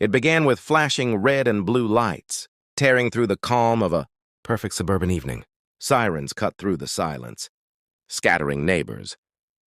It began with flashing red and blue lights, tearing through the calm of a perfect suburban evening. Sirens cut through the silence, scattering neighbors.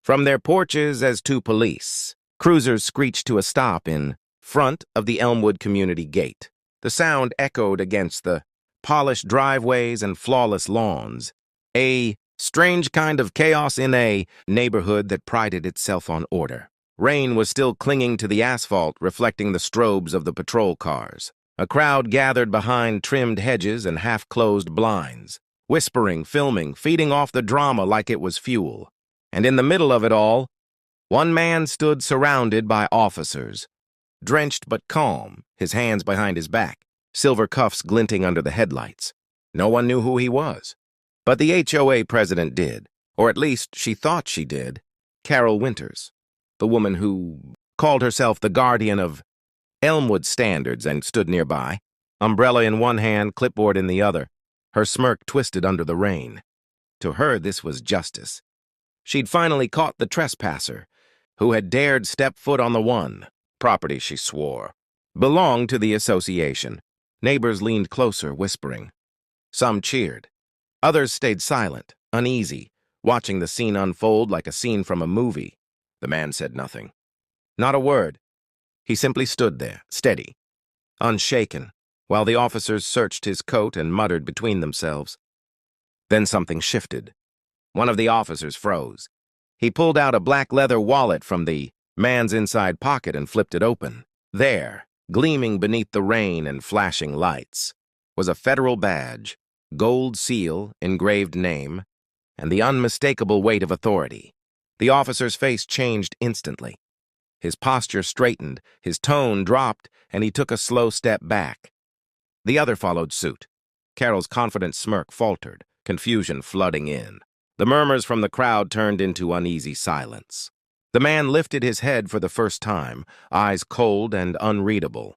From their porches as to police, cruisers screeched to a stop in front of the Elmwood Community Gate. The sound echoed against the polished driveways and flawless lawns, a strange kind of chaos in a neighborhood that prided itself on order. Rain was still clinging to the asphalt, reflecting the strobes of the patrol cars. A crowd gathered behind trimmed hedges and half-closed blinds, whispering, filming, feeding off the drama like it was fuel. And in the middle of it all, one man stood surrounded by officers, drenched but calm, his hands behind his back, silver cuffs glinting under the headlights. No one knew who he was. But the HOA president did, or at least she thought she did. Carol Winters, the woman who called herself the guardian of Elmwood standards and stood nearby, umbrella in one hand, clipboard in the other, her smirk twisted under the rain. To her, this was justice. She'd finally caught the trespasser, who had dared step foot on the one property, she swore, belonged to the association. Neighbors leaned closer, whispering. Some cheered. Others stayed silent, uneasy, watching the scene unfold like a scene from a movie. The man said nothing. Not a word. He simply stood there, steady, unshaken, while the officers searched his coat and muttered between themselves. Then something shifted. One of the officers froze. He pulled out a black leather wallet from the man's inside pocket and flipped it open. There, gleaming beneath the rain and flashing lights, was a federal badge, gold seal, engraved name, and the unmistakable weight of authority. The officer's face changed instantly. His posture straightened, his tone dropped, and he took a slow step back. The other followed suit. Carol's confident smirk faltered, confusion flooding in. The murmurs from the crowd turned into uneasy silence. The man lifted his head for the first time, eyes cold and unreadable.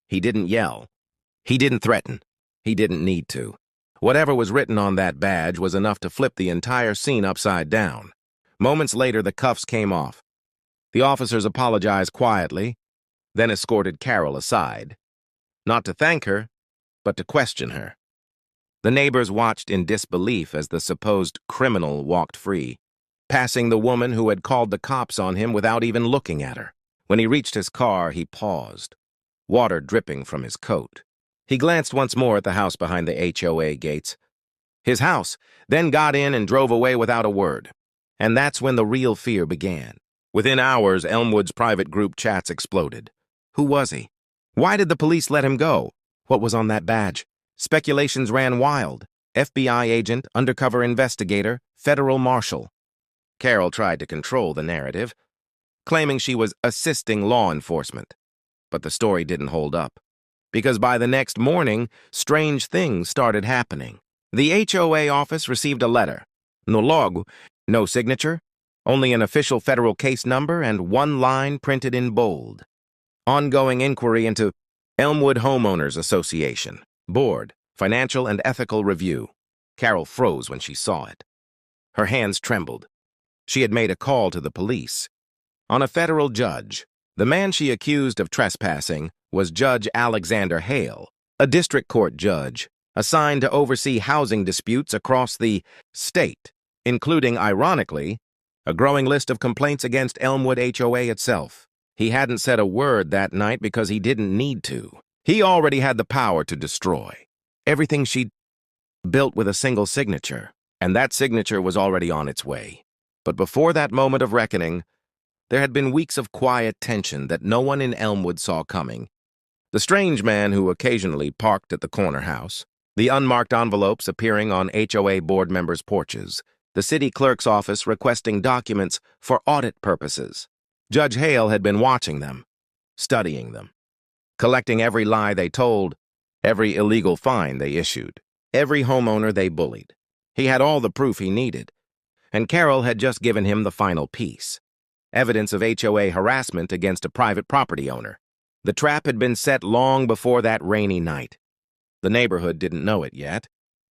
He didn't yell. He didn't threaten. He didn't need to. Whatever was written on that badge was enough to flip the entire scene upside down. Moments later, the cuffs came off. The officers apologized quietly, then escorted Carol aside. Not to thank her, but to question her. The neighbors watched in disbelief as the supposed criminal walked free, passing the woman who had called the cops on him without even looking at her. When he reached his car, he paused, water dripping from his coat. He glanced once more at the house behind the HOA gates. His house, then got in and drove away without a word. And that's when the real fear began. Within hours, Elmwood's private group chats exploded. Who was he? Why did the police let him go? What was on that badge? Speculations ran wild. FBI agent, undercover investigator, federal marshal. Carol tried to control the narrative, claiming she was assisting law enforcement. But the story didn't hold up, because by the next morning, strange things started happening. The HOA office received a letter. No log, no signature, only an official federal case number and one line printed in bold. Ongoing inquiry into Elmwood Homeowners Association. Board, Financial and Ethical Review. Carol froze when she saw it. Her hands trembled. She had made a call to the police. On a federal judge. The man she accused of trespassing was Judge Alexander Hale, a district court judge, assigned to oversee housing disputes across the state, including, ironically, a growing list of complaints against Elmwood HOA itself. He hadn't said a word that night because he didn't need to. He already had the power to destroy everything she'd built with a single signature, and that signature was already on its way. But before that moment of reckoning, there had been weeks of quiet tension that no one in Elmwood saw coming. The strange man who occasionally parked at the corner house, the unmarked envelopes appearing on HOA board members' porches, the city clerk's office requesting documents for audit purposes. Judge Hale had been watching them, studying them, collecting every lie they told, every illegal fine they issued, every homeowner they bullied. He had all the proof he needed, and Carol had just given him the final piece. Evidence of HOA harassment against a private property owner. The trap had been set long before that rainy night. The neighborhood didn't know it yet,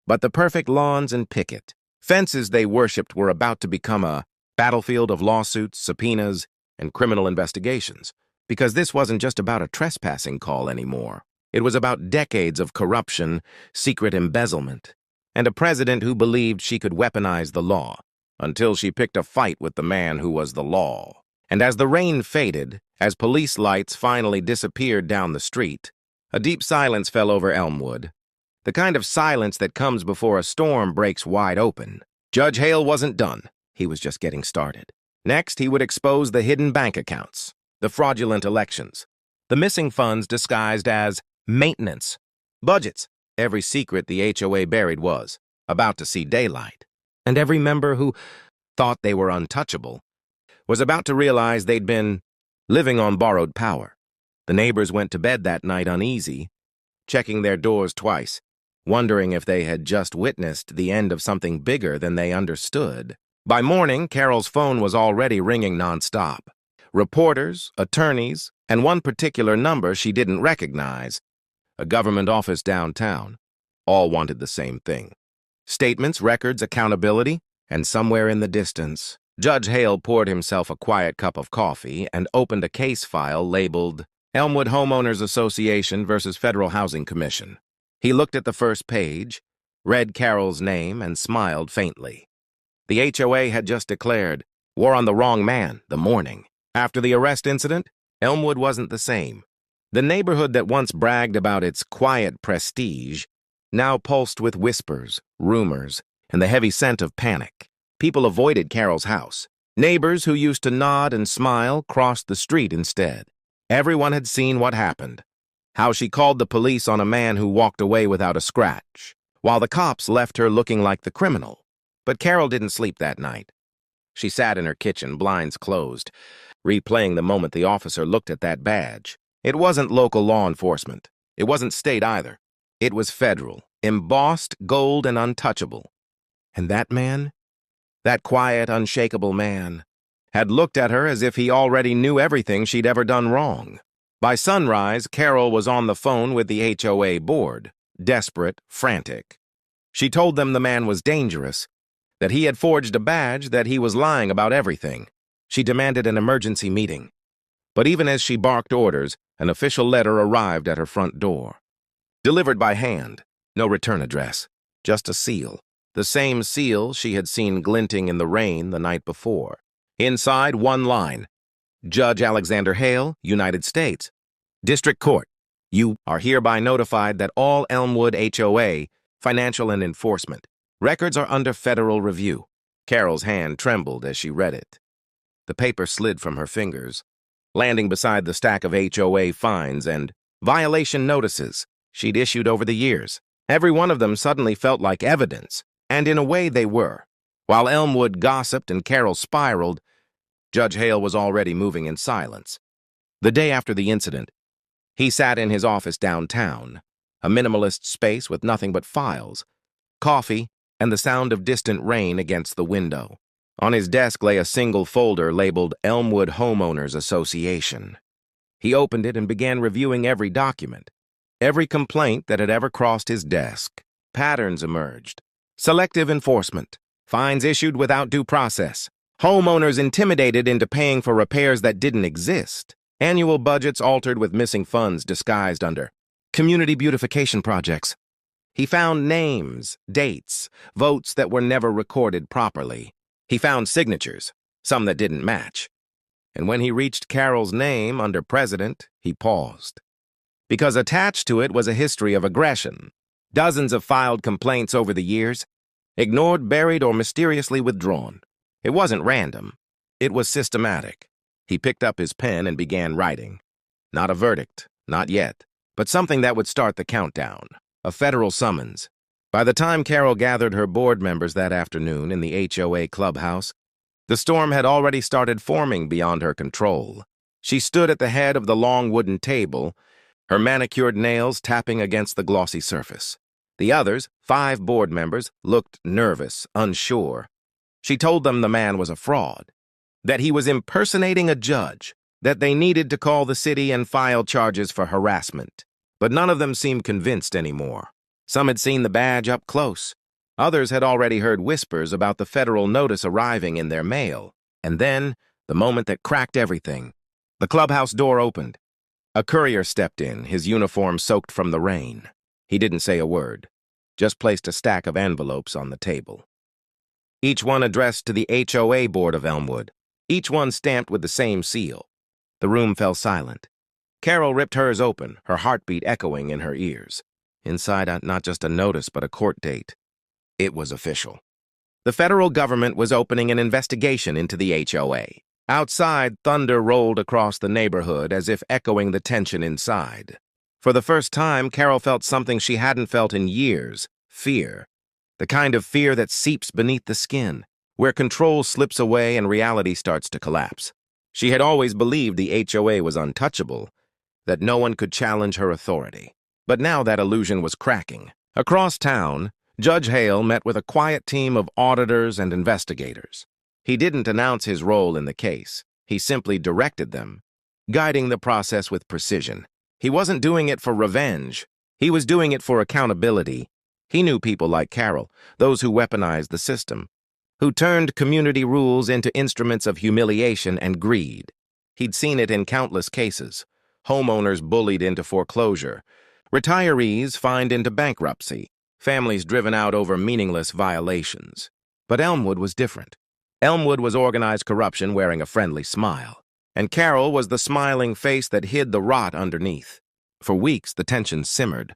but the perfect lawns and picket fences they worshipped were about to become a battlefield of lawsuits, subpoenas, and criminal investigations. Because this wasn't just about a trespassing call anymore. It was about decades of corruption, secret embezzlement, and a president who believed she could weaponize the law until she picked a fight with the man who was the law. And as the rain faded, as police lights finally disappeared down the street, a deep silence fell over Elmwood, the kind of silence that comes before a storm breaks wide open. Judge Hale wasn't done. He was just getting started. Next, he would expose the hidden bank accounts, the fraudulent elections, the missing funds disguised as maintenance, budgets. Every secret the HOA buried was about to see daylight. And every member who thought they were untouchable was about to realize they'd been living on borrowed power. The neighbors went to bed that night uneasy, checking their doors twice, wondering if they had just witnessed the end of something bigger than they understood. By morning, Carol's phone was already ringing nonstop. Reporters, attorneys, and one particular number she didn't recognize, a government office downtown, all wanted the same thing. Statements, records, accountability, and somewhere in the distance, Judge Hale poured himself a quiet cup of coffee and opened a case file labeled Elmwood Homeowners Association versus Federal Housing Commission. He looked at the first page, read Carol's name, and smiled faintly. The HOA had just declared war on the wrong man the morning. After the arrest incident, Elmwood wasn't the same. The neighborhood that once bragged about its quiet prestige now pulsed with whispers, rumors, and the heavy scent of panic. People avoided Carol's house. Neighbors who used to nod and smile crossed the street instead. Everyone had seen what happened, how she called the police on a man who walked away without a scratch, while the cops left her looking like the criminal. But Carol didn't sleep that night. She sat in her kitchen, blinds closed, replaying the moment the officer looked at that badge. It wasn't local law enforcement. It wasn't state either. It was federal, embossed, gold, and untouchable. And that man, that quiet, unshakable man, had looked at her as if he already knew everything she'd ever done wrong. By sunrise, Carol was on the phone with the HOA board, desperate, frantic. She told them the man was dangerous, that he had forged a badge, that he was lying about everything. She demanded an emergency meeting. But even as she barked orders, an official letter arrived at her front door. Delivered by hand, no return address, just a seal. The same seal she had seen glinting in the rain the night before. Inside, one line: Judge Alexander Hale, United States. District Court, you are hereby notified that all Elmwood HOA, financial and enforcement, records are under federal review. Carol's hand trembled as she read it. The paper slid from her fingers, landing beside the stack of HOA fines and violation notices she'd issued over the years. Every one of them suddenly felt like evidence, and in a way they were. While Elmwood gossiped and Carol spiraled, Judge Hale was already moving in silence. The day after the incident, he sat in his office downtown, a minimalist space with nothing but files, coffee, and the sound of distant rain against the window. On his desk lay a single folder labeled Elmwood Homeowners Association. He opened it and began reviewing every document, every complaint that had ever crossed his desk. Patterns emerged. Selective enforcement, fines issued without due process, homeowners intimidated into paying for repairs that didn't exist, annual budgets altered with missing funds disguised under community beautification projects. He found names, dates, votes that were never recorded properly. He found signatures, some that didn't match. And when he reached Carol's name under president, he paused. Because attached to it was a history of aggression. Dozens of filed complaints over the years, ignored, buried, or mysteriously withdrawn. It wasn't random. It was systematic. He picked up his pen and began writing. Not a verdict, not yet, but something that would start the countdown. A federal summons. By the time Carol gathered her board members that afternoon in the HOA clubhouse, the storm had already started forming beyond her control. She stood at the head of the long wooden table, her manicured nails tapping against the glossy surface. The others, 5 board members, looked nervous, unsure. She told them the man was a fraud, that he was impersonating a judge, that they needed to call the city and file charges for harassment. But none of them seemed convinced anymore. Some had seen the badge up close. Others had already heard whispers about the federal notice arriving in their mail. And then, the moment that cracked everything. The clubhouse door opened. A courier stepped in, his uniform soaked from the rain. He didn't say a word, just placed a stack of envelopes on the table. Each one addressed to the HOA board of Elmwood, each one stamped with the same seal. The room fell silent. Carol ripped hers open, her heartbeat echoing in her ears. Inside, not just a notice, but a court date. It was official. The federal government was opening an investigation into the HOA. Outside, thunder rolled across the neighborhood as if echoing the tension inside. For the first time, Carol felt something she hadn't felt in years: fear. The kind of fear that seeps beneath the skin, where control slips away and reality starts to collapse. She had always believed the HOA was untouchable, that no one could challenge her authority. But now that illusion was cracking. Across town, Judge Hale met with a quiet team of auditors and investigators. He didn't announce his role in the case. He simply directed them, guiding the process with precision. He wasn't doing it for revenge. He was doing it for accountability. He knew people like Carol, those who weaponized the system, who turned community rules into instruments of humiliation and greed. He'd seen it in countless cases: homeowners bullied into foreclosure, retirees fined into bankruptcy, families driven out over meaningless violations. But Elmwood was different. Elmwood was organized corruption wearing a friendly smile, and Carol was the smiling face that hid the rot underneath. For weeks, the tension simmered.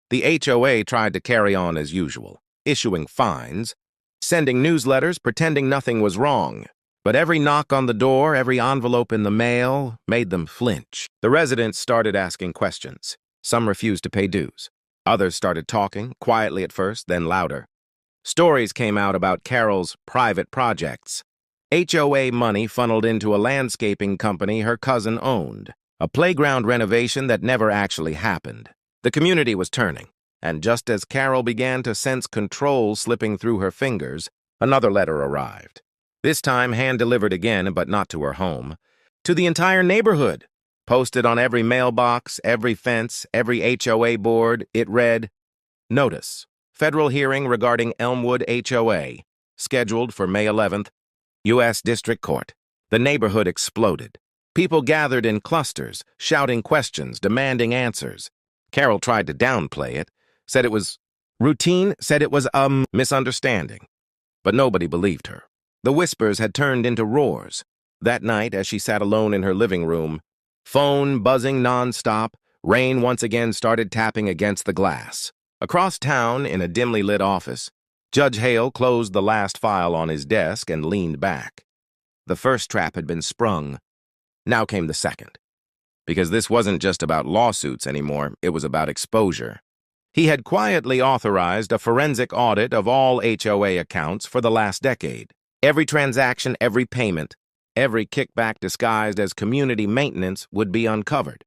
The HOA tried to carry on as usual, issuing fines, sending newsletters, pretending nothing was wrong. But every knock on the door, every envelope in the mail, made them flinch. The residents started asking questions. Some refused to pay dues. Others started talking, quietly at first, then louder. Stories came out about Carol's private projects. HOA money funneled into a landscaping company her cousin owned, a playground renovation that never actually happened. The community was turning, and just as Carol began to sense control slipping through her fingers, another letter arrived. This time hand-delivered again, but not to her home. To the entire neighborhood. Posted on every mailbox, every fence, every HOA board, it read, "Notice. Federal hearing regarding Elmwood HOA. Scheduled for May 11th. U.S. District Court." The neighborhood exploded. People gathered in clusters, shouting questions, demanding answers. Carol tried to downplay it, said it was routine, said it was a misunderstanding. But nobody believed her. The whispers had turned into roars. That night, as she sat alone in her living room, phone buzzing nonstop, rain once again started tapping against the glass. Across town, in a dimly lit office, Judge Hale closed the last file on his desk and leaned back. The first trap had been sprung. Now came the second. Because this wasn't just about lawsuits anymore, it was about exposure. He had quietly authorized a forensic audit of all HOA accounts for the last decade. Every transaction, every payment, every kickback disguised as community maintenance would be uncovered.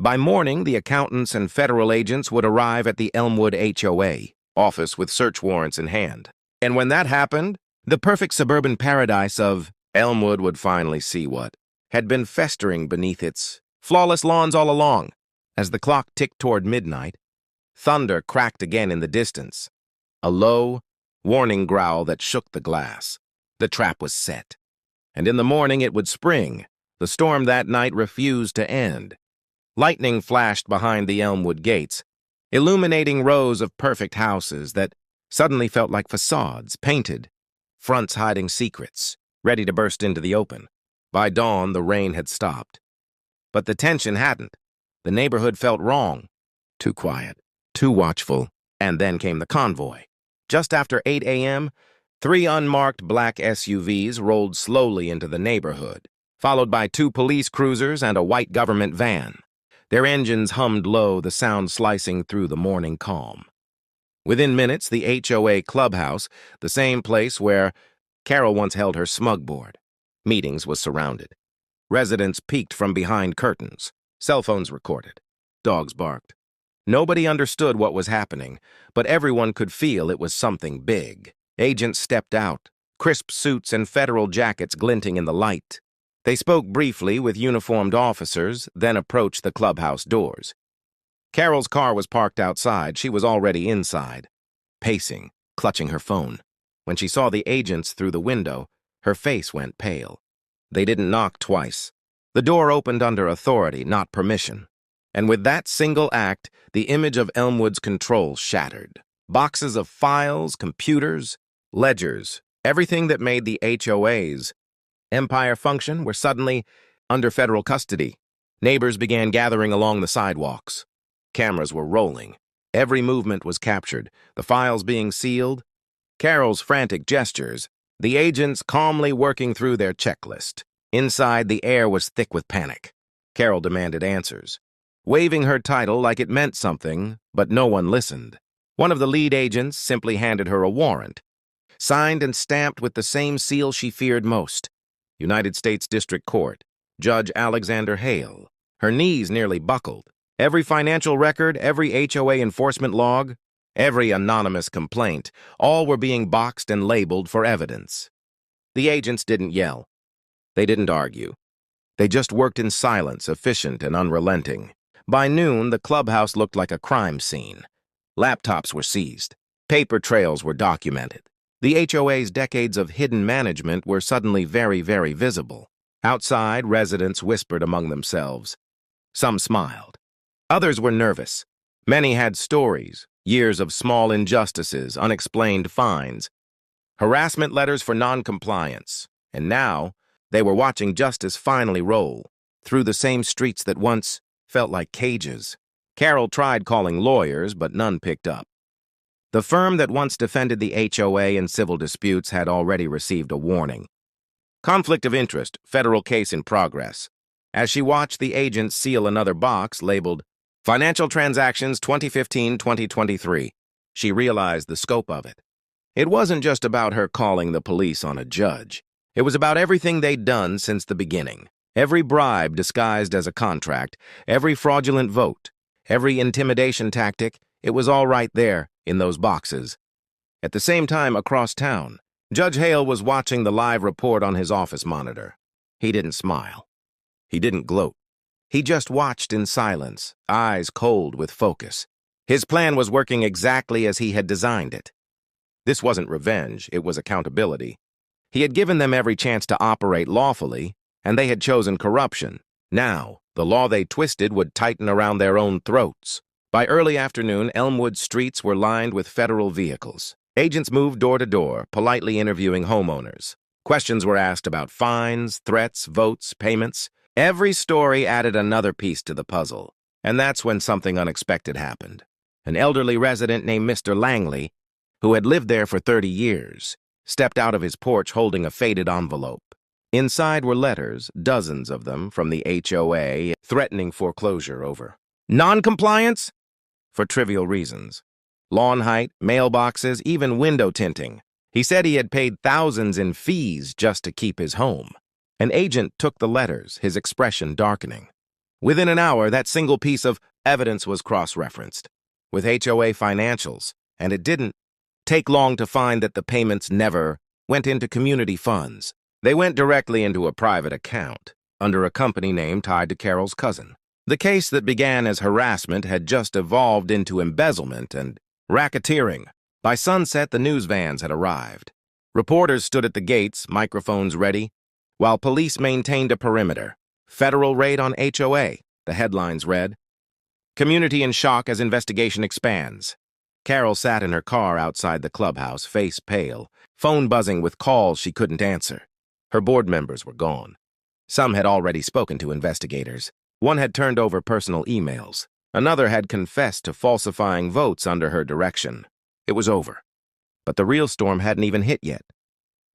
By morning, the accountants and federal agents would arrive at the Elmwood HOA office with search warrants in hand. And when that happened, the perfect suburban paradise of Elmwood would finally see what had been festering beneath its flawless lawns all along. As the clock ticked toward midnight, thunder cracked again in the distance, a low, warning growl that shook the glass. The trap was set. And in the morning it would spring. The storm that night refused to end. Lightning flashed behind the Elmwood gates, illuminating rows of perfect houses that suddenly felt like facades, painted, fronts hiding secrets, ready to burst into the open. By dawn, the rain had stopped. But the tension hadn't. The neighborhood felt wrong. Too quiet, too watchful. And then came the convoy. Just after 8 a.m., 3 unmarked black SUVs rolled slowly into the neighborhood, followed by 2 police cruisers and a white government van. Their engines hummed low, the sound slicing through the morning calm. Within minutes, the HOA clubhouse, the same place where Carol once held her smug board, meetings, was surrounded. Residents peeked from behind curtains. Cell phones recorded. Dogs barked. Nobody understood what was happening, but everyone could feel it was something big. Agents stepped out, crisp suits and federal jackets glinting in the light. They spoke briefly with uniformed officers, then approached the clubhouse doors. Carol's car was parked outside. She was already inside, pacing, clutching her phone. When she saw the agents through the window, her face went pale. They didn't knock twice. The door opened under authority, not permission. And with that single act, the image of Elmwood's control shattered. Boxes of files, computers, ledgers, everything that made the HOA's empire function were suddenly under federal custody. Neighbors began gathering along the sidewalks. Cameras were rolling. Every movement was captured, the files being sealed. Carol's frantic gestures, the agents calmly working through their checklist. Inside, the air was thick with panic. Carol demanded answers, waving her title like it meant something, but no one listened. One of the lead agents simply handed her a warrant, signed and stamped with the same seal she feared most. United States District Court, Judge Alexander Hale. Her knees nearly buckled. Every financial record, every HOA enforcement log, every anonymous complaint, all were being boxed and labeled for evidence. The agents didn't yell. They didn't argue. They just worked in silence, efficient and unrelenting. By noon, the clubhouse looked like a crime scene. Laptops were seized. Paper trails were documented. The HOA's decades of hidden management were suddenly very, very visible. Outside, residents whispered among themselves. Some smiled. Others were nervous. Many had stories, years of small injustices, unexplained fines, harassment letters for non-compliance. And now, they were watching justice finally roll through the same streets that once felt like cages. Carol tried calling lawyers, but none picked up. The firm that once defended the HOA in civil disputes had already received a warning. Conflict of interest, federal case in progress. As she watched the agent seal another box labeled Financial Transactions 2015-2023, she realized the scope of it. It wasn't just about her calling the police on a judge. It was about everything they'd done since the beginning. Every bribe disguised as a contract, every fraudulent vote, every intimidation tactic, it was all right there in those boxes. At the same time, across town, Judge Hale was watching the live report on his office monitor. He didn't smile. He didn't gloat. He just watched in silence, eyes cold with focus. His plan was working exactly as he had designed it. This wasn't revenge, it was accountability. He had given them every chance to operate lawfully, and they had chosen corruption. Now, the law they twisted would tighten around their own throats. By early afternoon, Elmwood streets were lined with federal vehicles. Agents moved door to door, politely interviewing homeowners. Questions were asked about fines, threats, votes, payments. Every story added another piece to the puzzle, and that's when something unexpected happened. An elderly resident named Mr. Langley, who had lived there for 30 years, stepped out of his porch holding a faded envelope. Inside were letters, dozens of them, from the HOA, threatening foreclosure over non-compliance for trivial reasons. Lawn height, mailboxes, even window tinting. He said he had paid thousands in fees just to keep his home. An agent took the letters, his expression darkening. Within an hour, that single piece of evidence was cross-referenced with HOA financials, and it didn't take long to find that the payments never went into community funds. They went directly into a private account, under a company name tied to Carol's cousin. The case that began as harassment had just evolved into embezzlement and racketeering. By sunset, the news vans had arrived. Reporters stood at the gates, microphones ready, while police maintained a perimeter. Federal raid on HOA, the headlines read. Community in shock as investigation expands. Carol sat in her car outside the clubhouse, face pale, phone buzzing with calls she couldn't answer. Her board members were gone. Some had already spoken to investigators. One had turned over personal emails. Another had confessed to falsifying votes under her direction. It was over. But the real storm hadn't even hit yet.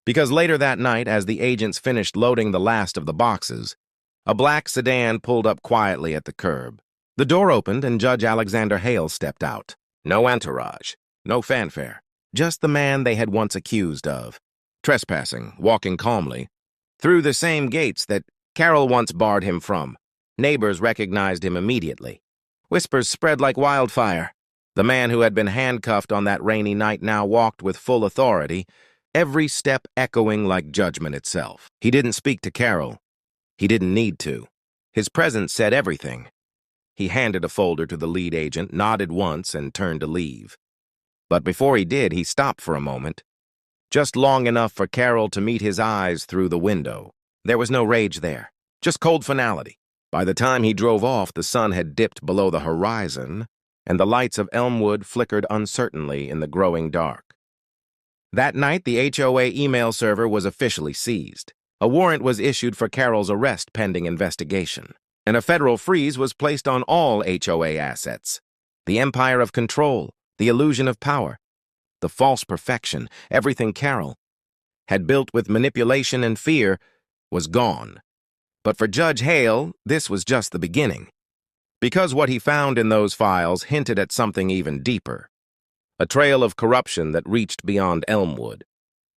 Because later that night, as the agents finished loading the last of the boxes, a black sedan pulled up quietly at the curb. The door opened and Judge Alexander Hale stepped out. No entourage, no fanfare, just the man they had once accused of trespassing, walking calmly, through the same gates that Carol once barred him from. Neighbors recognized him immediately. Whispers spread like wildfire. The man who had been handcuffed on that rainy night now walked with full authority, every step echoing like judgment itself. He didn't speak to Carol. He didn't need to. His presence said everything. He handed a folder to the lead agent, nodded once, and turned to leave. But before he did, he stopped for a moment, just long enough for Carol to meet his eyes through the window. There was no rage there, Just cold finality. By the time he drove off, the sun had dipped below the horizon, and the lights of Elmwood flickered uncertainly in the growing dark. That night, the HOA email server was officially seized. A warrant was issued for Carol's arrest pending investigation, and a federal freeze was placed on all HOA assets. The empire of control, the illusion of power, the false perfection, everything Carol had built with manipulation and fear was gone. But for Judge Hale, this was just the beginning, because what he found in those files hinted at something even deeper. A trail of corruption that reached beyond Elmwood.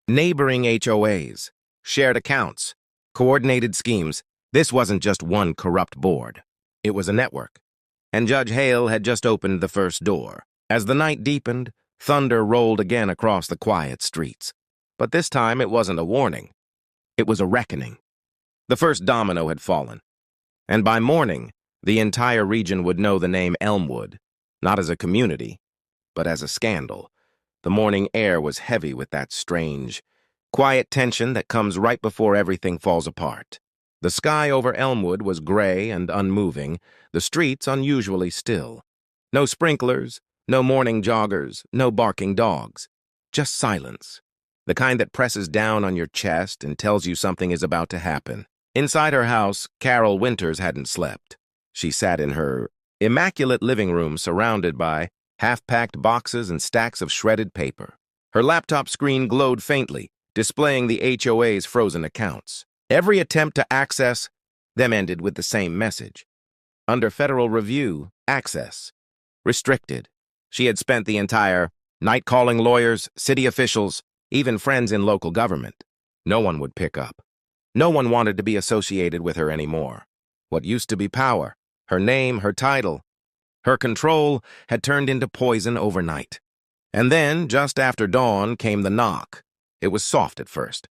Neighboring HOAs, shared accounts, coordinated schemes. This wasn't just one corrupt board. It was a network. And Judge Hale had just opened the first door. As the night deepened, thunder rolled again across the quiet streets. But this time it wasn't a warning. It was a reckoning. The first domino had fallen. And by morning, the entire region would know the name Elmwood, not as a community, but as a scandal. The morning air was heavy with that strange, quiet tension that comes right before everything falls apart. The sky over Elmwood was gray and unmoving, the streets unusually still. No sprinklers, no morning joggers, no barking dogs. Just silence, the kind that presses down on your chest and tells you something is about to happen. Inside her house, Carol Winters hadn't slept. She sat in her immaculate living room surrounded by half-packed boxes and stacks of shredded paper. Her laptop screen glowed faintly, displaying the HOA's frozen accounts. Every attempt to access them ended with the same message. Under federal review, access restricted. She had spent the entire night calling lawyers, city officials, even friends in local government. No one would pick up. No one wanted to be associated with her anymore. What used to be power, her name, her title, her control had turned into poison overnight. And then, just after dawn, came the knock. It was soft at first.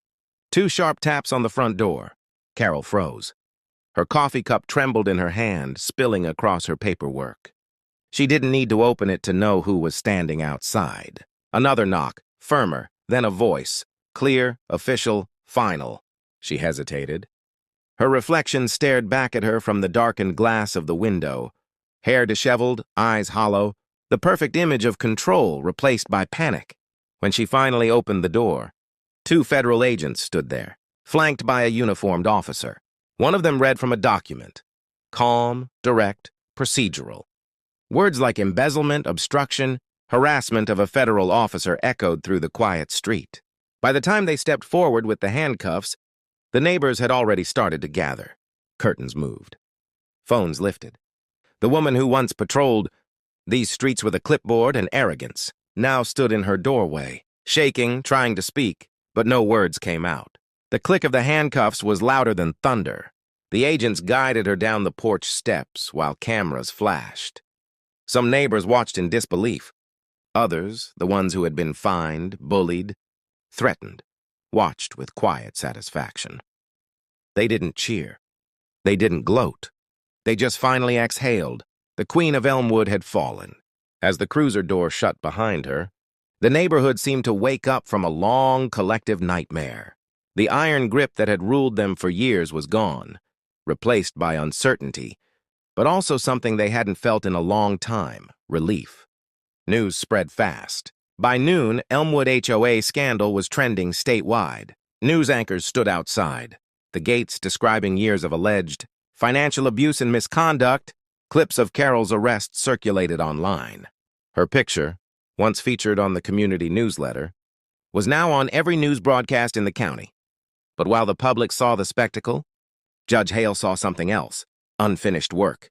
2 sharp taps on the front door. Carol froze. Her coffee cup trembled in her hand, spilling across her paperwork. She didn't need to open it to know who was standing outside. Another knock, firmer, then a voice, clear, official, final. She hesitated. Her reflection stared back at her from the darkened glass of the window. Hair disheveled, eyes hollow, the perfect image of control replaced by panic. When she finally opened the door, 2 federal agents stood there, flanked by a uniformed officer. One of them read from a document. Calm, direct, procedural. Words like embezzlement, obstruction, harassment of a federal officer echoed through the quiet street. By the time they stepped forward with the handcuffs, the neighbors had already started to gather. Curtains moved. Phones lifted. The woman who once patrolled these streets with a clipboard and arrogance now stood in her doorway, shaking, trying to speak, but no words came out. The click of the handcuffs was louder than thunder. The agents guided her down the porch steps while cameras flashed. Some neighbors watched in disbelief. Others, the ones who had been fined, bullied, threatened, watched with quiet satisfaction. They didn't cheer. They didn't gloat. They just finally exhaled. The Queen of Elmwood had fallen. As the cruiser door shut behind her, the neighborhood seemed to wake up from a long, collective nightmare. The iron grip that had ruled them for years was gone, replaced by uncertainty, but also something they hadn't felt in a long time, relief. News spread fast. By noon, Elmwood HOA scandal was trending statewide. News anchors stood outside, the gates describing years of alleged financial abuse and misconduct. Clips of Carol's arrest circulated online. Her picture, once featured on the community newsletter, was now on every news broadcast in the county. But while the public saw the spectacle, Judge Hale saw something else, unfinished work.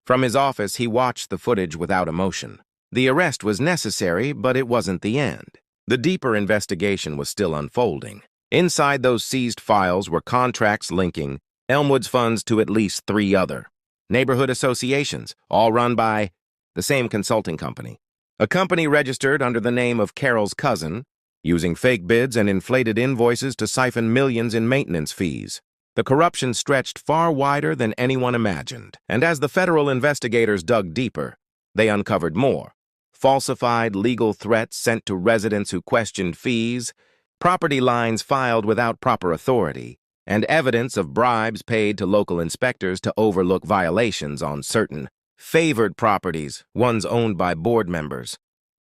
From his office, he watched the footage without emotion. The arrest was necessary, but it wasn't the end. The deeper investigation was still unfolding. Inside those seized files were contracts linking Elmwood's funds to at least 3 other neighborhood associations, all run by the same consulting company. A company registered under the name of Carol's cousin, using fake bids and inflated invoices to siphon millions in maintenance fees. The corruption stretched far wider than anyone imagined, and as the federal investigators dug deeper, they uncovered more. Falsified legal threats sent to residents who questioned fees, property lines filed without proper authority, and evidence of bribes paid to local inspectors to overlook violations on certain favored properties, ones owned by board members.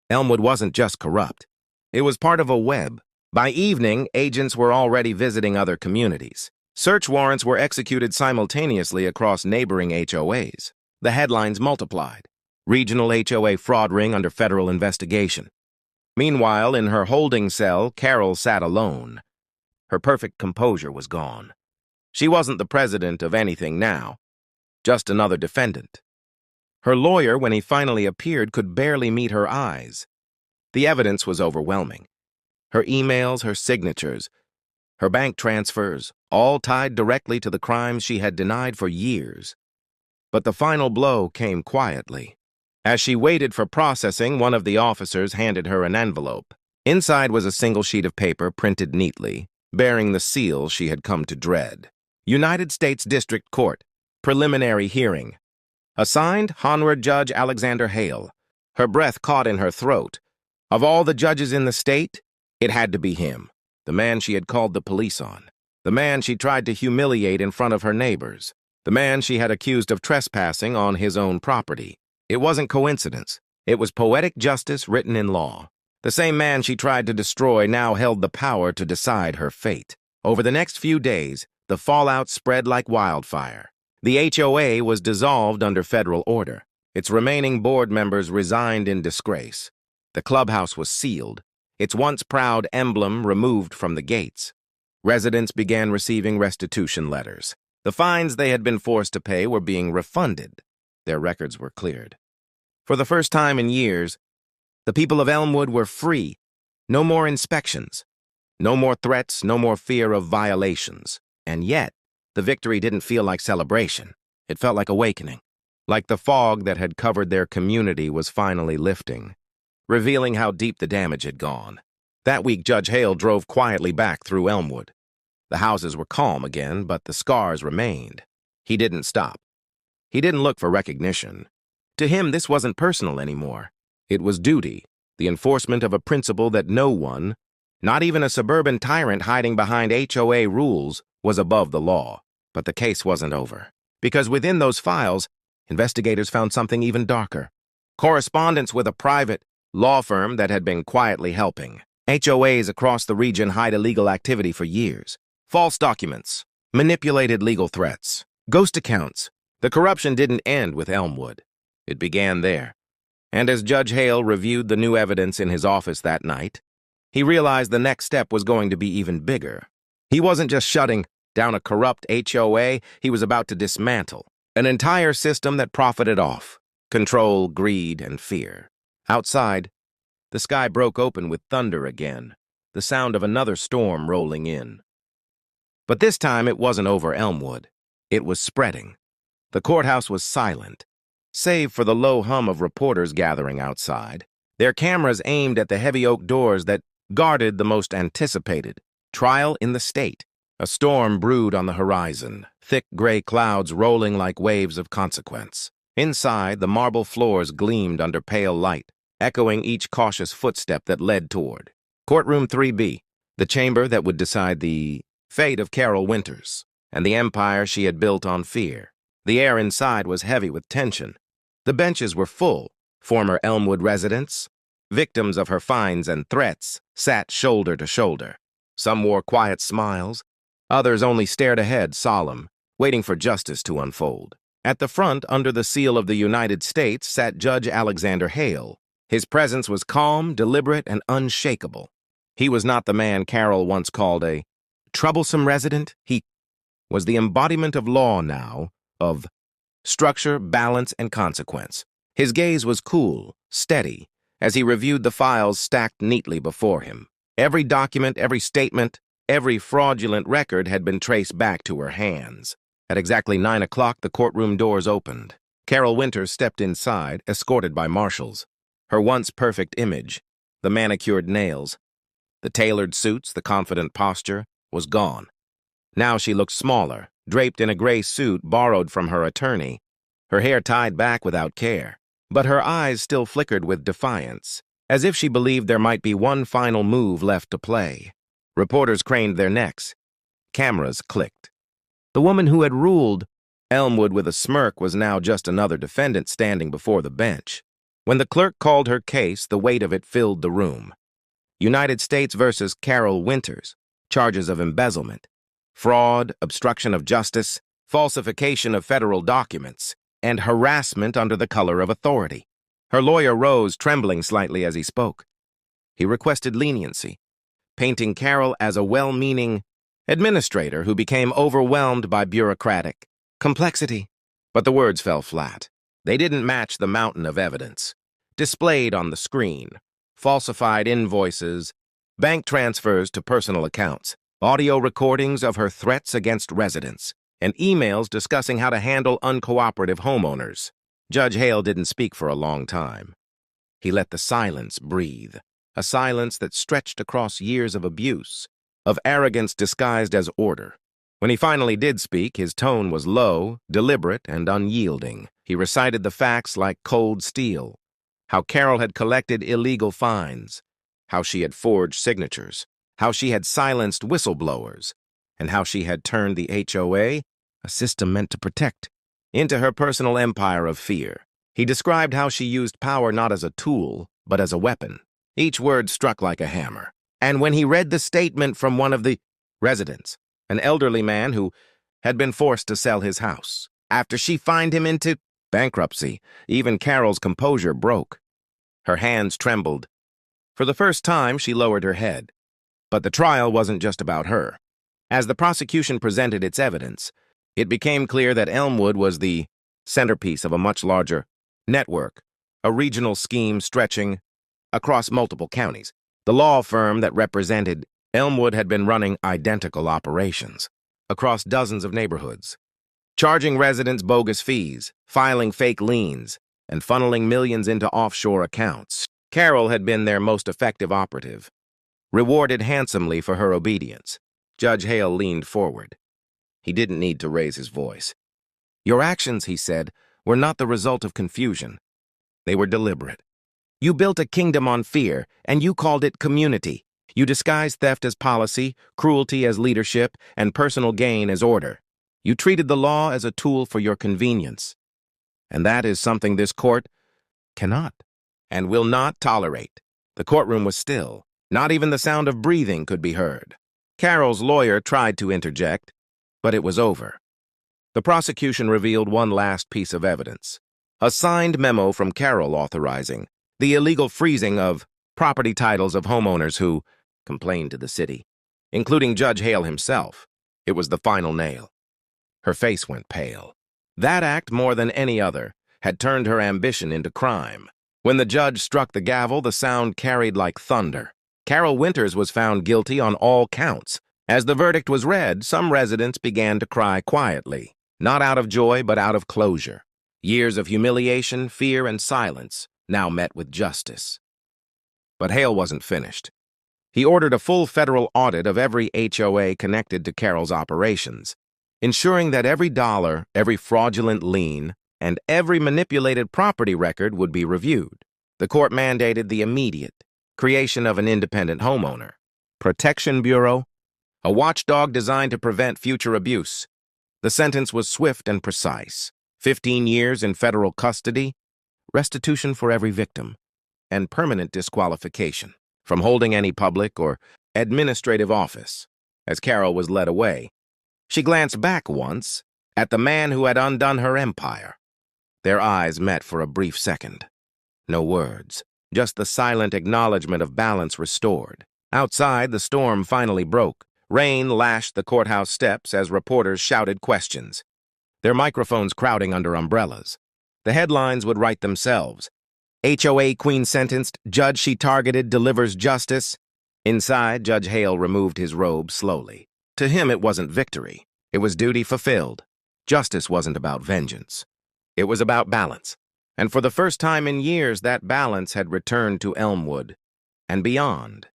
Elmwood wasn't just corrupt. It was part of a web. By evening, agents were already visiting other communities. Search warrants were executed simultaneously across neighboring HOAs. The headlines multiplied. Regional HOA fraud ring under federal investigation. Meanwhile, in her holding cell, Carol sat alone. Her perfect composure was gone. She wasn't the president of anything now, just another defendant. Her lawyer, when he finally appeared, could barely meet her eyes. The evidence was overwhelming. Her emails, her signatures, her bank transfers, all tied directly to the crimes she had denied for years. But the final blow came quietly. As she waited for processing, one of the officers handed her an envelope. Inside was a single sheet of paper printed neatly, bearing the seal she had come to dread. United States District Court, preliminary hearing. Assigned, Honorary Judge Alexander Hale. Her breath caught in her throat. Of all the judges in the state, it had to be him, the man she had called the police on, the man she tried to humiliate in front of her neighbors, the man she had accused of trespassing on his own property. It wasn't coincidence. It was poetic justice written in law. The same man she tried to destroy now held the power to decide her fate. Over the next few days, the fallout spread like wildfire. The HOA was dissolved under federal order. Its remaining board members resigned in disgrace. The clubhouse was sealed, its once proud emblem removed from the gates. Residents began receiving restitution letters. The fines they had been forced to pay were being refunded. Their records were cleared. For the first time in years, the people of Elmwood were free. No more inspections. No more threats, no more fear of violations. And yet, the victory didn't feel like celebration. It felt like awakening. Like the fog that had covered their community was finally lifting, revealing how deep the damage had gone. That week, Judge Hale drove quietly back through Elmwood. The houses were calm again, but the scars remained. He didn't stop. He didn't look for recognition. To him, this wasn't personal anymore. It was duty, the enforcement of a principle that no one, not even a suburban tyrant hiding behind HOA rules, was above the law. But the case wasn't over. Because within those files, investigators found something even darker. Correspondence with a private law firm that had been quietly helping. HOAs across the region hide illegal activity for years. False documents, manipulated legal threats, ghost accounts. The corruption didn't end with Elmwood. It began there. And as Judge Hale reviewed the new evidence in his office that night, he realized the next step was going to be even bigger. He wasn't just shutting down a corrupt HOA, he was about to dismantle an entire system that profited off control, greed, and fear. Outside, the sky broke open with thunder again, the sound of another storm rolling in. But this time it wasn't over Elmwood. It was spreading. The courthouse was silent, save for the low hum of reporters gathering outside, their cameras aimed at the heavy oak doors that guarded the most anticipated trial in the state. A storm brewed on the horizon, thick gray clouds rolling like waves of consequence. Inside, the marble floors gleamed under pale light, echoing each cautious footstep that led toward Courtroom 3B, the chamber that would decide the fate of Carol Winters and the empire she had built on fear. The air inside was heavy with tension. The benches were full. Former Elmwood residents, victims of her fines and threats, sat shoulder to shoulder. Some wore quiet smiles. Others only stared ahead, solemn, waiting for justice to unfold. At the front, under the seal of the United States, sat Judge Alexander Hale. His presence was calm, deliberate, and unshakable. He was not the man Carol once called a troublesome resident. He was the embodiment of law now, of structure, balance, and consequence. His gaze was cool, steady, as he reviewed the files stacked neatly before him. Every document, every statement, every fraudulent record had been traced back to her hands. At exactly 9 o'clock, the courtroom doors opened. Carol Winters stepped inside, escorted by marshals. Her once perfect image, the manicured nails, the tailored suits, the confident posture, was gone. Now she looked smaller, draped in a gray suit borrowed from her attorney, her hair tied back without care. But her eyes still flickered with defiance, as if she believed there might be one final move left to play. Reporters craned their necks. Cameras clicked. The woman who had ruled Elmwood with a smirk was now just another defendant standing before the bench. When the clerk called her case, the weight of it filled the room. United States versus Carol Winters, charges of embezzlement, fraud, obstruction of justice, falsification of federal documents, and harassment under the color of authority. Her lawyer rose, trembling slightly as he spoke. He requested leniency, painting Carol as a well-meaning administrator who became overwhelmed by bureaucratic complexity. But the words fell flat. They didn't match the mountain of evidence displayed on the screen: falsified invoices, bank transfers to personal accounts, audio recordings of her threats against residents, and emails discussing how to handle uncooperative homeowners. Judge Hale didn't speak for a long time. He let the silence breathe, a silence that stretched across years of abuse, of arrogance disguised as order. When he finally did speak, his tone was low, deliberate, and unyielding. He recited the facts like cold steel: how Carol had collected illegal fines, how she had forged signatures, how she had silenced whistleblowers, and how she had turned the HOA, a system meant to protect, into her personal empire of fear. He described how she used power not as a tool, but as a weapon. Each word struck like a hammer. And when he read the statement from one of the residents, an elderly man who had been forced to sell his house after she fined him into bankruptcy, even Carol's composure broke. Her hands trembled. For the first time, she lowered her head. But the trial wasn't just about her. As the prosecution presented its evidence, it became clear that Elmwood was the centerpiece of a much larger network, a regional scheme stretching across multiple counties. The law firm that represented Elmwood had been running identical operations across dozens of neighborhoods, charging residents bogus fees, filing fake liens, and funneling millions into offshore accounts. Carol had been their most effective operative, rewarded handsomely for her obedience. Judge Hale leaned forward. He didn't need to raise his voice. "Your actions," he said, "were not the result of confusion. They were deliberate. You built a kingdom on fear, and you called it community. You disguised theft as policy, cruelty as leadership, and personal gain as order. You treated the law as a tool for your convenience. And that is something this court cannot and will not tolerate." The courtroom was still. Not even the sound of breathing could be heard. Carol's lawyer tried to interject, but it was over. The prosecution revealed one last piece of evidence: a signed memo from Carol authorizing the illegal freezing of property titles of homeowners who complained to the city, including Judge Hale himself. It was the final nail. Her face went pale. That act, more than any other, had turned her ambition into crime. When the judge struck the gavel, the sound carried like thunder. Carol Winters was found guilty on all counts. As the verdict was read, some residents began to cry quietly, not out of joy but out of closure. Years of humiliation, fear, and silence now met with justice. But Hale wasn't finished. He ordered a full federal audit of every HOA connected to Carol's operations, ensuring that every dollar, every fraudulent lien, and every manipulated property record would be reviewed. The court mandated the immediate creation of an independent homeowner protection bureau, a watchdog designed to prevent future abuse. The sentence was swift and precise: 15 years in federal custody, restitution for every victim, and permanent disqualification from holding any public or administrative office. As Carol was led away, she glanced back once at the man who had undone her empire. Their eyes met for a brief second. No words, just the silent acknowledgement of balance restored. Outside, the storm finally broke. Rain lashed the courthouse steps as reporters shouted questions, their microphones crowding under umbrellas. The headlines would write themselves: HOA queen sentenced, judge she targeted delivers justice. Inside, Judge Hale removed his robe slowly. To him, it wasn't victory. It was duty fulfilled. Justice wasn't about vengeance. It was about balance. And for the first time in years, that balance had returned to Elmwood and beyond.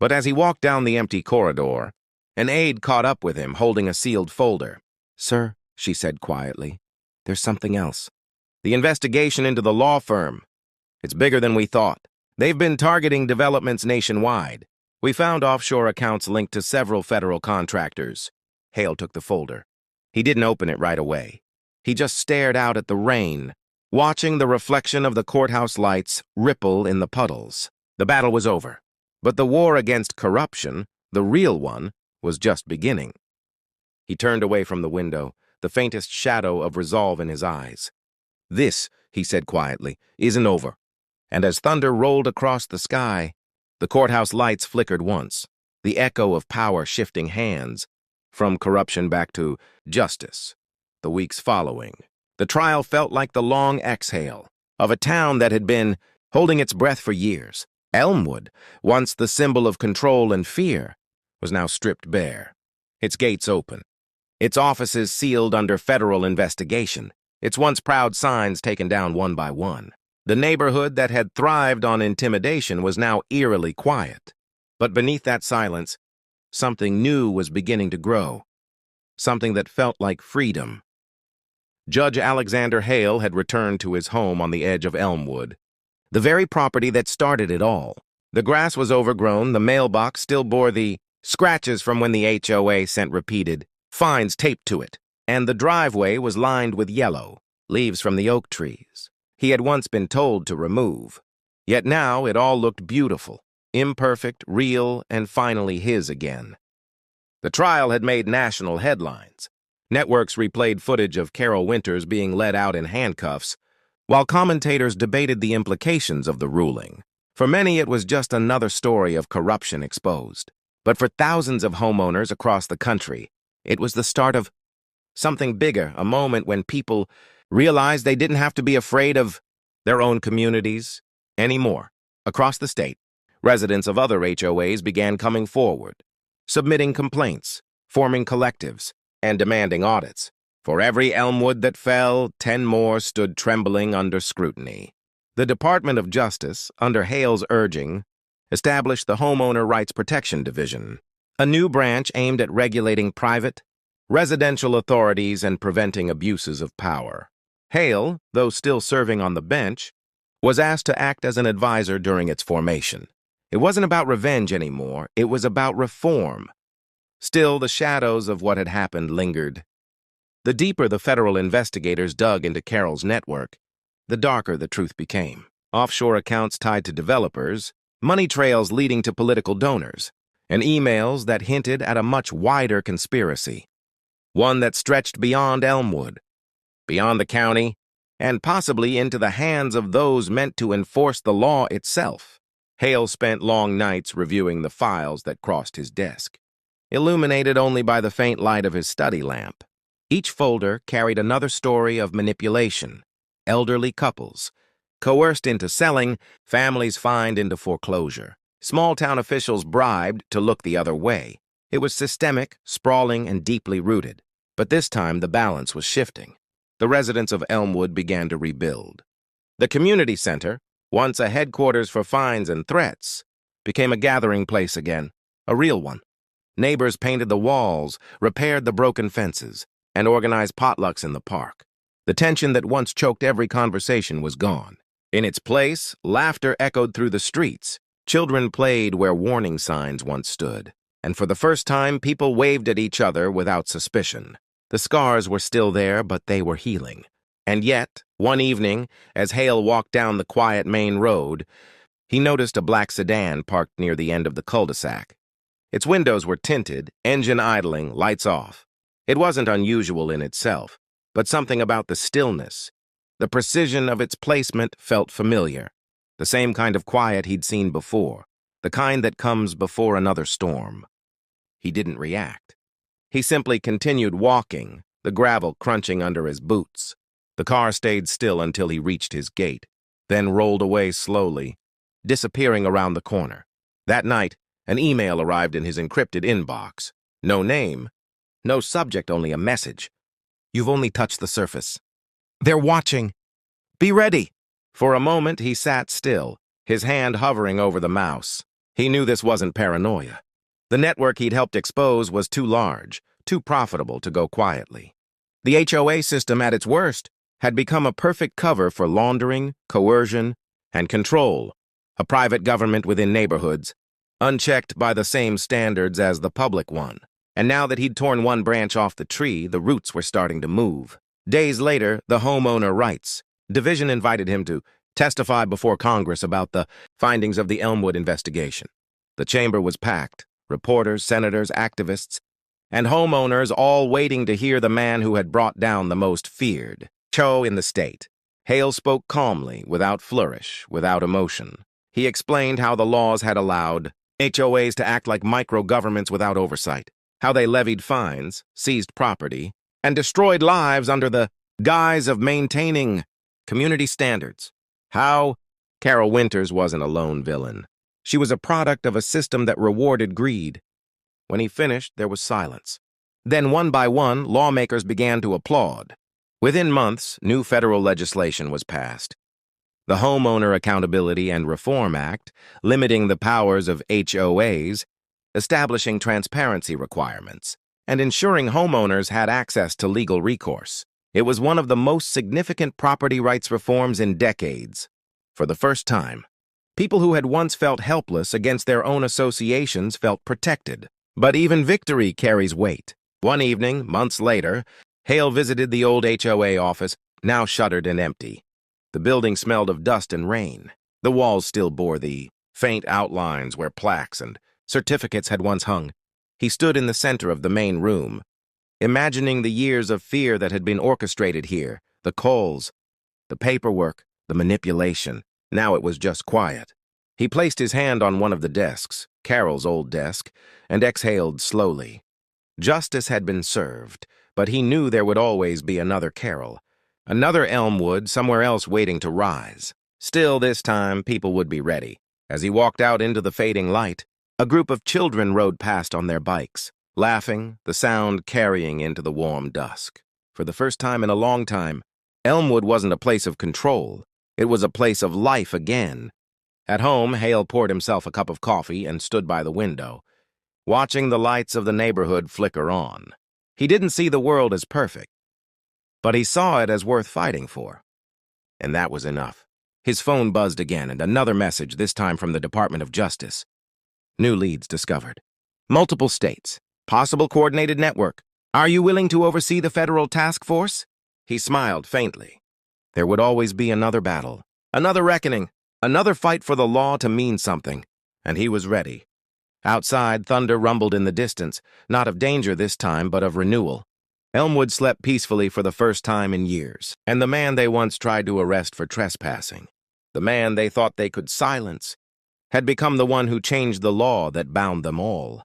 But as he walked down the empty corridor, an aide caught up with him, holding a sealed folder. "Sir," she said quietly, "there's something else. The investigation into the law firm. It's bigger than we thought. They've been targeting developments nationwide. We found offshore accounts linked to several federal contractors. Hale took the folder. He didn't open it right away. He just stared out at the rain, watching the reflection of the courthouse lights ripple in the puddles. The battle was over, but the war against corruption, the real one, was just beginning. He turned away from the window, the faintest shadow of resolve in his eyes. "This," he said quietly, "isn't over." And as thunder rolled across the sky, the courthouse lights flickered once, the echo of power shifting hands, from corruption back to justice. The weeks following, the trial felt like the long exhale of a town that had been holding its breath for years. Elmwood, once the symbol of control and fear, was now stripped bare, its gates open, its offices sealed under federal investigation, its once proud signs taken down one by one. The neighborhood that had thrived on intimidation was now eerily quiet. But beneath that silence, something new was beginning to grow, something that felt like freedom. Judge Alexander Hale had returned to his home on the edge of Elmwood, the very property that started it all. The grass was overgrown, the mailbox still bore the scratches from when the HOA sent repeated fines taped to it, and the driveway was lined with yellow, leaves from the oak trees he had once been told to remove. Yet now it all looked beautiful, imperfect, real, and finally his again. The trial had made national headlines. Networks replayed footage of Carol Winters being led out in handcuffs, while commentators debated the implications of the ruling. For many, it was just another story of corruption exposed. But for thousands of homeowners across the country, it was the start of something bigger, a moment when people realized they didn't have to be afraid of their own communities anymore. Across the state, residents of other HOAs began coming forward, submitting complaints, forming collectives, and demanding audits. For every Elmwood that fell, 10 more stood trembling under scrutiny. The Department of Justice, under Hale's urging, established the Homeowner Rights Protection Division, a new branch aimed at regulating private, residential authorities and preventing abuses of power. Hale, though still serving on the bench, was asked to act as an advisor during its formation. It wasn't about revenge anymore, it was about reform. Still, the shadows of what had happened lingered. The deeper the federal investigators dug into Carol's network, the darker the truth became. Offshore accounts tied to developers, money trails leading to political donors, and emails that hinted at a much wider conspiracy. One that stretched beyond Elmwood, beyond the county, and possibly into the hands of those meant to enforce the law itself. Hale spent long nights reviewing the files that crossed his desk, illuminated only by the faint light of his study lamp. Each folder carried another story of manipulation, elderly couples coerced into selling, families fined into foreclosure, small-town officials bribed to look the other way. It was systemic, sprawling, and deeply rooted. But this time the balance was shifting. The residents of Elmwood began to rebuild. The community center, once a headquarters for fines and threats, became a gathering place again, a real one. Neighbors painted the walls, repaired the broken fences, and organized potlucks in the park. The tension that once choked every conversation was gone. In its place, laughter echoed through the streets. Children played where warning signs once stood. And for the first time, people waved at each other without suspicion. The scars were still there, but they were healing. And yet, one evening, as Hale walked down the quiet main road, he noticed a black sedan parked near the end of the cul-de-sac. Its windows were tinted, engine idling, lights off. It wasn't unusual in itself, but something about the stillness, the precision of its placement felt familiar. The same kind of quiet he'd seen before, the kind that comes before another storm. He didn't react. He simply continued walking, the gravel crunching under his boots. The car stayed still until he reached his gate, then rolled away slowly, disappearing around the corner. That night, an email arrived in his encrypted inbox. No name, no subject, only a message. "You've only touched the surface. They're watching. Be ready." For a moment, he sat still, his hand hovering over the mouse. He knew this wasn't paranoia. The network he'd helped expose was too large, too profitable to go quietly. The HOA system, at its worst, had become a perfect cover for laundering, coercion, and control, a private government within neighborhoods, unchecked by the same standards as the public one. And now that he'd torn one branch off the tree, the roots were starting to move. Days later, the homeowner writes, Division invited him to testify before Congress about the findings of the Elmwood investigation. The chamber was packed, reporters, senators, activists, and homeowners all waiting to hear the man who had brought down the most feared HOA in the state. Hale spoke calmly, without flourish, without emotion. He explained how the laws had allowed HOAs to act like micro-governments without oversight, how they levied fines, seized property, and destroyed lives under the guise of maintaining community standards. How Carol Winters wasn't a lone villain. She was a product of a system that rewarded greed. When he finished, there was silence. Then, one by one, lawmakers began to applaud. Within months, new federal legislation was passed. The Homeowner Accountability and Reform Act, limiting the powers of HOAs, establishing transparency requirements, and ensuring homeowners had access to legal recourse. It was one of the most significant property rights reforms in decades. For the first time, people who had once felt helpless against their own associations felt protected. But even victory carries weight. One evening, months later, Hale visited the old HOA office, now shuttered and empty. The building smelled of dust and rain. The walls still bore the faint outlines where plaques and certificates had once hung. He stood in the center of the main room, imagining the years of fear that had been orchestrated here, the calls, the paperwork, the manipulation. Now it was just quiet. He placed his hand on one of the desks, Carol's old desk, and exhaled slowly. Justice had been served, but he knew there would always be another Carol, another Elmwood somewhere else waiting to rise. Still, this time, people would be ready. As he walked out into the fading light, a group of children rode past on their bikes, laughing, the sound carrying into the warm dusk. For the first time in a long time, Elmwood wasn't a place of control. It was a place of life again. At home, Hale poured himself a cup of coffee and stood by the window, watching the lights of the neighborhood flicker on. He didn't see the world as perfect, but he saw it as worth fighting for. And that was enough. His phone buzzed again, and another message, this time from the Department of Justice. New leads discovered. Multiple states. Possible coordinated network. Are you willing to oversee the federal task force? He smiled faintly. There would always be another battle, another reckoning, another fight for the law to mean something, and he was ready. Outside, thunder rumbled in the distance, not of danger this time, but of renewal. Elmwood slept peacefully for the first time in years, and the man they once tried to arrest for trespassing, the man they thought they could silence, had become the one who changed the law that bound them all.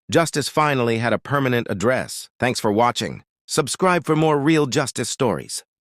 Justice finally had a permanent address. Thanks for watching. Subscribe for more real justice stories.